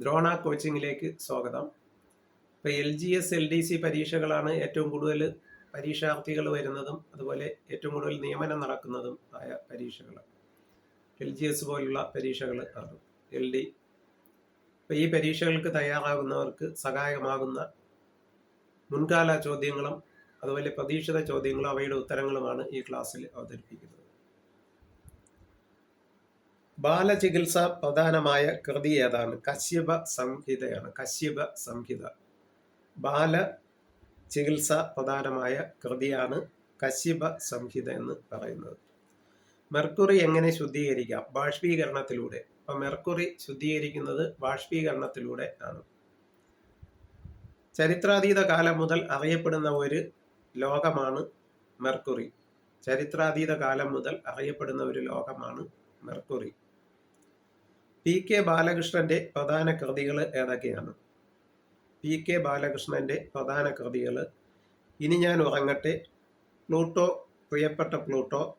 ദ്രോണ കോച്ചിങ്ങിലേക്ക് സ്വാഗതം. ഇപ്പോൾ LGS LDC പരീക്ഷകളാണ് ഏറ്റവും കൂടുതൽ പരീക്ഷാർത്ഥികൾ വരുന്നതും അതുപോലെ ഏറ്റവും കൂടുതൽ നിയമനം നടക്കുന്നതും ആയ പരീക്ഷകൾ. LGS പോലുള്ള പരീക്ഷകൾ ആണ് LD. ഇപ്പോൾ ഈ പരീക്ഷകൾക്ക് തയ്യാറാകുന്നവർക്ക് സഹായകമാകുന്ന മുൻകാല ചോദ്യങ്ങളും അതുപോലെ പ്രതീക്ഷിത ചോദ്യങ്ങളും അവയുടെ ഉത്തരങ്ങളുമാണ് ഈ ക്ലാസ്സിൽ അവതരിപ്പിക്കുന്നത്. ബാലചികിത്സ പ്രധാനമായ കൃതി ഏതാണ്? കശ്യപ സംഹിതയാണ്. കശ്യപ സംഹിത. ബാല ചികിത്സ പ്രധാനമായ കൃതിയാണ് കശ്യപ സംഹിത എന്ന് പറയുന്നത്. മെർക്കുറി എങ്ങനെ ശുദ്ധീകരിക്കാം? ബാഷ്പീകരണത്തിലൂടെ. അപ്പൊ മെർക്കുറി ശുദ്ധീകരിക്കുന്നത് ബാഷ്പീകരണത്തിലൂടെ ആണ്. ചരിത്രാതീത കാലം മുതൽ അറിയപ്പെടുന്ന ഒരു ലോകമാണ് മെർക്കുറി. ചരിത്രാതീത കാലം മുതൽ അറിയപ്പെടുന്ന ഒരു ലോകമാണ് മെർക്കുറി. PK ബാലകൃഷ്ണന്റെ പ്രധാന കൃതികൾ ഏതൊക്കെയാണ്? PK ബാലകൃഷ്ണന്റെ പ്രധാന കൃതികൾ ഇനി ഞാൻ ഉറങ്ങട്ടെ, പ്ലൂട്ടോ, പ്രിയപ്പെട്ട പ്ലൂട്ടോ,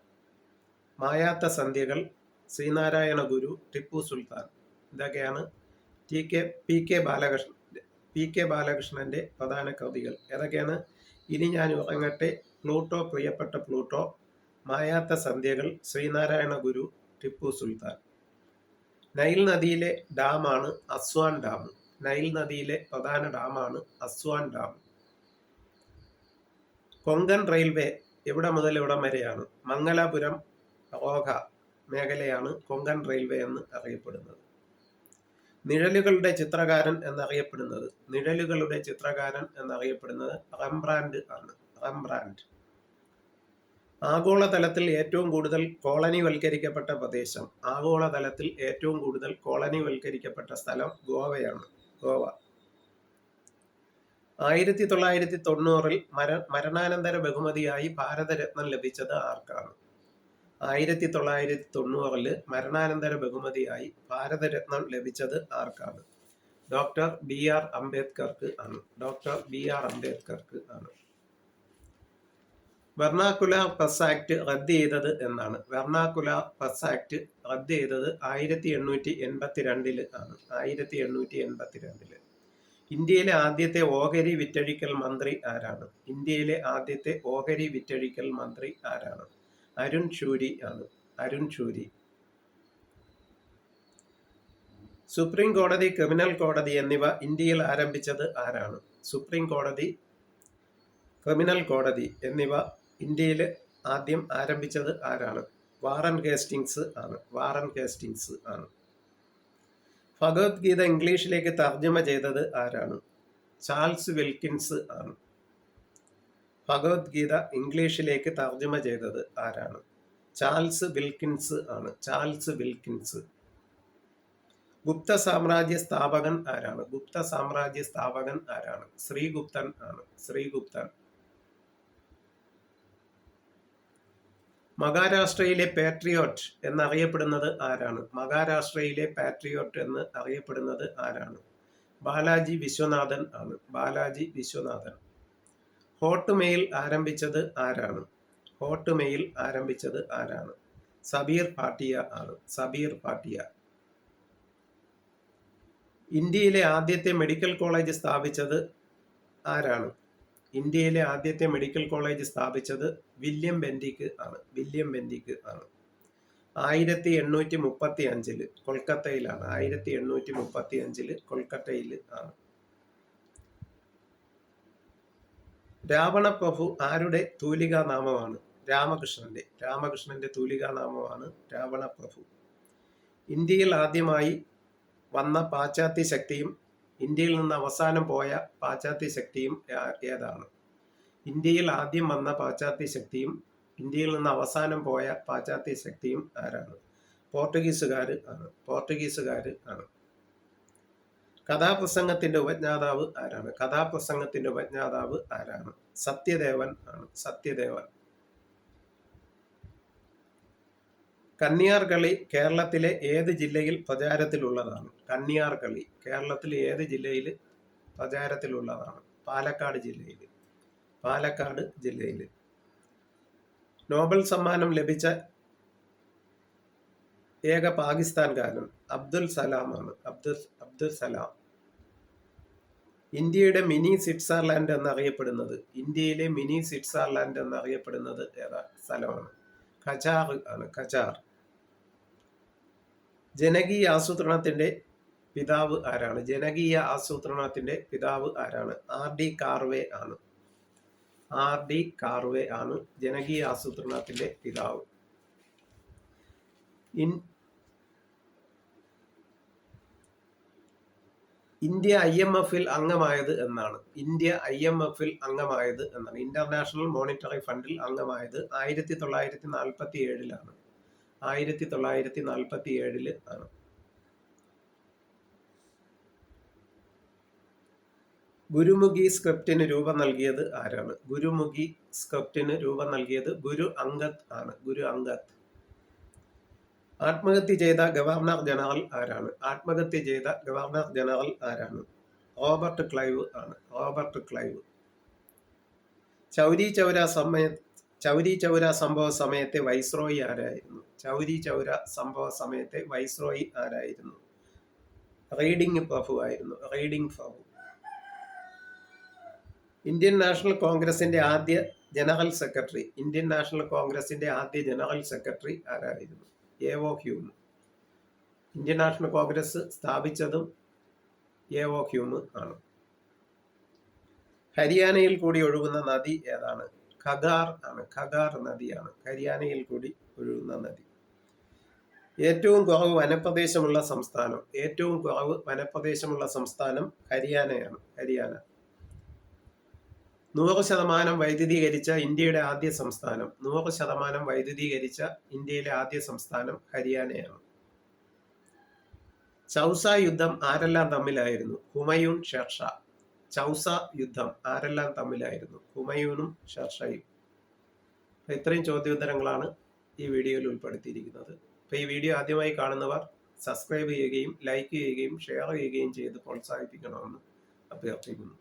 മായാത്ത സന്ധ്യകൾ, ശ്രീനാരായണ ഗുരു, ടിപ്പു സുൽത്താൻ. ഇതൊക്കെയാണ് PK ബാലകൃഷ്ണന്റെ പ്രധാന കൃതികൾ. ഏതൊക്കെയാണ്? ഇനി ഞാൻ ഉറങ്ങട്ടെ, പ്ലൂട്ടോ, പ്രിയപ്പെട്ട പ്ലൂട്ടോ, മായാത്ത സന്ധ്യകൾ, ശ്രീനാരായണ ഗുരു, ടിപ്പു സുൽത്താൻ. നൈൽ നദിയിലെ ഡാമാണ് അസ്വാൻ ഡാം. നൈൽ നദിയിലെ പ്രധാന ഡാമാണ് അസ്വാൻ ഡാം. കൊങ്കൺ റെയിൽവേ എവിടെ മുതൽ എവിടം വരെയാണ്? മംഗലാപുരം റോഹ മേഖലയാണ് കൊങ്കൺ റെയിൽവേ എന്ന് അറിയപ്പെടുന്നത്. നിഴലുകളുടെ ചിത്രകാരൻ എന്നറിയപ്പെടുന്നത് റംബ്രാൻഡ് ആണ്. റംബ്രാൻഡ്. ആഗോളതലത്തിൽ ഏറ്റവും കൂടുതൽ കോളനിവൽക്കരിക്കപ്പെട്ട പ്രദേശം. ആഗോളതലത്തിൽ ഏറ്റവും കൂടുതൽ കോളനിവൽക്കരിക്കപ്പെട്ട സ്ഥലം ഗോവയാണ്. ഗോവ. 1990 മരണാനന്തര ബഹുമതിയായി ഭാരതരത്നം ലഭിച്ചത് ആർക്കാണ്? 1990 മരണാനന്തര ബഹുമതിയായി ഭാരതരത്നം ലഭിച്ചത് ആർക്കാണ്? ഡോക്ടർ BR അംബേദ്കർക്ക് ആണ്. ഡോക്ടർ BR അംബേദ്കർക്ക് ആണ്. വെർണാക്കുലർ പ്രസ് ആക്ട് റദ്ദ് ചെയ്തത് എന്നാണ്? വെർണാക്കുലർ പ്രസ് ആക്ട് റദ്ദ് ചെയ്തത് 1882 ആണ്. 1882. ഇന്ത്യയിലെ ആദ്യത്തെ ഓഹരി വിറ്റഴിക്കൽ മന്ത്രി ആരാണ്? ഇന്ത്യയിലെ ആദ്യത്തെ ഓഹരി വിറ്റഴിക്കൽ മന്ത്രി ആരാണ്? അരുൺ ഷൂരി ആണ്. അരുൺ ഷൂരി. സുപ്രീം കോടതി, ക്രിമിനൽ കോടതി എന്നിവ ഇന്ത്യയിൽ ആരംഭിച്ചത് ആരാണ്? സുപ്രീം കോടതി, ക്രിമിനൽ കോടതി എന്നിവ ഇന്ത്യയിൽ ആദ്യം ആരംഭിച്ചത് ആരാണ്? വാറൻ ഹേസ്റ്റിങ്സ് ആണ്. വാറൻ ഹേസ്റ്റിങ്സ് ആണ്. ഭഗവത്ഗീത ഇംഗ്ലീഷിലേക്ക് തർജ്ജമ ചെയ്തത് ആരാണ്? ചാൾസ് വിൽക്കിൻസ് ആണ്. ഭഗവത്ഗീത ഇംഗ്ലീഷിലേക്ക് തർജ്ജമ ചെയ്തത് ആരാണ്? ചാൾസ് വിൽക്കിൻസ് ആണ്. Charles Wilkins. ഗുപ്ത സാമ്രാജ്യ സ്ഥാപകൻ ആരാണ്? ഗുപ്ത സാമ്രാജ്യ സ്ഥാപകൻ ആരാണ്? ശ്രീഗുപ്തൻ ആണ്. ശ്രീഗുപ്തൻ. മഹാരാഷ്ട്രയിലെ പാട്രിയോട്ട് എന്നറിയപ്പെടുന്നത് ആരാണ്? മഹാരാഷ്ട്രയിലെ പാട്രിയോട്ട് എന്ന് അറിയപ്പെടുന്നത് ആരാണ്? ബാലാജി വിശ്വനാഥൻ ആണ്. ബാലാജി വിശ്വനാഥൻ. ഹോട്ട്മെയിൽ ആരംഭിച്ചത് ആരാണ്? ഹോട്ട്മെയിൽ ആരംഭിച്ചത് ആരാണ്? സബീർ ഭാട്ടിയ ആണ്. സബീർ ഭാട്ടിയ. ഇന്ത്യയിലെ ആദ്യത്തെ മെഡിക്കൽ കോളേജ് സ്ഥാപിച്ചത് ആരാണ്? ഇന്ത്യയിലെ ആദ്യത്തെ മെഡിക്കൽ കോളേജ് സ്ഥാപിച്ചത് വില്യം ബെന്റിക് ആണ്. വില്യം ബെന്റിക് ആണ്. 1835 കൊൽക്കത്തയിലാണ്. 1835 കൊൽക്കത്തയിൽ ആണ്. രാവണപ്രഭു ആരുടെ തൂലികാ നാമമാണ്? രാമകൃഷ്ണന്റെ. രാമകൃഷ്ണന്റെ തൂലികാ നാമമാണ് രാവണപ്രഭു. ഇന്ത്യയിൽ ആദ്യമായി വന്ന പാശ്ചാത്യ ശക്തിയും ഇന്ത്യയിൽ നിന്ന് അവസാനം പോയ പാശ്ചാത്യ ശക്തിയും ഏതാണ്? ഇന്ത്യയിൽ ആദ്യം വന്ന പാശ്ചാത്യ ശക്തിയും ഇന്ത്യയിൽ നിന്ന് അവസാനം പോയ പാശ്ചാത്യ ശക്തിയും ആരാണ്? പോർട്ടുഗീസുകാർ ആണ്. പോർട്ടുഗീസുകാർ ആണ്. കഥാപ്രസംഗത്തിന്റെ ഉപജ്ഞാതാവ് ആരാണ്? കഥാപ്രസംഗത്തിന്റെ ഉപജ്ഞാതാവ് ആരാണ്? സത്യദേവൻ ആണ്. സത്യദേവൻ. കന്യാർകളി കേരളത്തിലെ ഏത് ജില്ലയിൽ പ്രചാരത്തിലുള്ളതാണ്? കന്യാർകളി കേരളത്തിലെ ഏത് ജില്ലയിൽ പ്രചാരത്തിലുള്ളതാണ്? പാലക്കാട് ജില്ലയിൽ. പാലക്കാട് ജില്ലയിൽ. നോബൽ സമ്മാനം ലഭിച്ച ഏക പാകിസ്ഥാൻകാരൻ അബ്ദുൽ സലാം ആണ്. അബ്ദുസലാം. ഇന്ത്യയുടെ മിനി സ്വിറ്റ്സർലാൻഡ് എന്നറിയപ്പെടുന്നത്, ഇന്ത്യയിലെ മിനി സ്വിറ്റ്സർലാൻഡ് എന്നറിയപ്പെടുന്നത് ഏതാ സ്ഥലമാണ്? ഖജാർ ആണ്, ഖജാർ. ജനകീയ ആസൂത്രണത്തിന്റെ പിതാവ് ആരാണ്? ജനകീയ ആസൂത്രണത്തിന്റെ പിതാവ് ആരാണ്? RD കാർവേ ആണ്. RD കാർവേ ആണ് ജനകീയ ആസൂത്രണത്തിന്റെ പിതാവ്. ഇന്ത്യ IMF-ൽ അംഗമായത് എന്നാണ്? ഇന്ത്യ IMF-ൽ അംഗമായത് എന്നാണ്? ഇന്റർനാഷണൽ മോണിറ്ററി ഫണ്ടിൽ അംഗമായത് 1947-ലാണ്. 1947 ആണ്. ഗുരുമുഖി സ്ക്രിപ്റ്റിന് രൂപം നൽകിയത് ആരാണ്? ഗുരുമുഖി സ്ക്രിപ്റ്റിന് രൂപം നൽകിയത് ഗുരു അംഗദ് ആണ്. ഗുരു അംഗദ്. ആത്മഹത്യ ചെയ്ത ഗവർണർ ജനറൽ ആരാണ്? ആത്മഹത്യ ചെയ്ത ഗവർണർ ജനറൽ ആരാണ്? റോബർട്ട് ക്ലൈവ് ആണ്. Robert Clive. ചൗരി ചൗര സംഭവ സമയത്തെ വൈസ്രോയി ആരായിരുന്നു? ചൗരി ചൗര സംഭവ സമയത്തെ വൈസ്രോയി ആരായിരുന്നു? റീഡിംഗ് പ്രഭു ആയിരുന്നു. റീഡിംഗ് പ്രഭു. ഇന്ത്യൻ നാഷണൽ കോൺഗ്രസിന്റെ ആദ്യ ജനറൽ സെക്രട്ടറി, ഇന്ത്യൻ നാഷണൽ കോൺഗ്രസിന്റെ ആദ്യ ജനറൽ സെക്രട്ടറി ആരായിരുന്നു? എവോ Hume. Indian national Congress സ്ഥാപിച്ചതും എവോ Hume ആണ്. ഹരിയാനയിൽ കൂടി ഒഴുകുന്ന നദി ഏതാണ്? ഖഗാർ ആണ്. ഖഗാർ നദിയാണ് ഹരിയാനയിൽ കൂടി ഒഴുകുന്ന നദി. ഏറ്റവും കുറവ് വനപ്രദേശമുള്ള സംസ്ഥാനം, ഏറ്റവും കുറവ് വനപ്രദേശമുള്ള സംസ്ഥാനം ഹരിയാനയാണ്. ഹരിയാന. 100% വൈദ്യുതീകരിച്ച ഇന്ത്യയുടെ ആദ്യ സംസ്ഥാനം, 100% വൈദ്യുതീകരിച്ച ഇന്ത്യയിലെ ആദ്യ സംസ്ഥാനം ഹരിയാനയാണ്. ചൗസ യുദ്ധം ആരെല്ലാം തമ്മിലായിരുന്നു? ഹുമയൂൺ, ഷെർഷാ. ചൗസ യുദ്ധം ആരെല്ലാം തമ്മിലായിരുന്നു? ഹുമയൂണും ഷെർഷയും. ഇത്രയും ചോദ്യോത്തരങ്ങളാണ് ഈ വീഡിയോയിൽ ഉൾപ്പെടുത്തിയിരിക്കുന്നത്. അപ്പോൾ ഈ വീഡിയോ ആദ്യമായി കാണുന്നവർ സബ്സ്ക്രൈബ് ചെയ്യുകയും ലൈക്ക് ചെയ്യുകയും ഷെയർ ചെയ്യുകയും ചെയ്ത് പ്രോത്സാഹിപ്പിക്കണമെന്ന് അഭ്യർത്ഥിക്കുന്നു.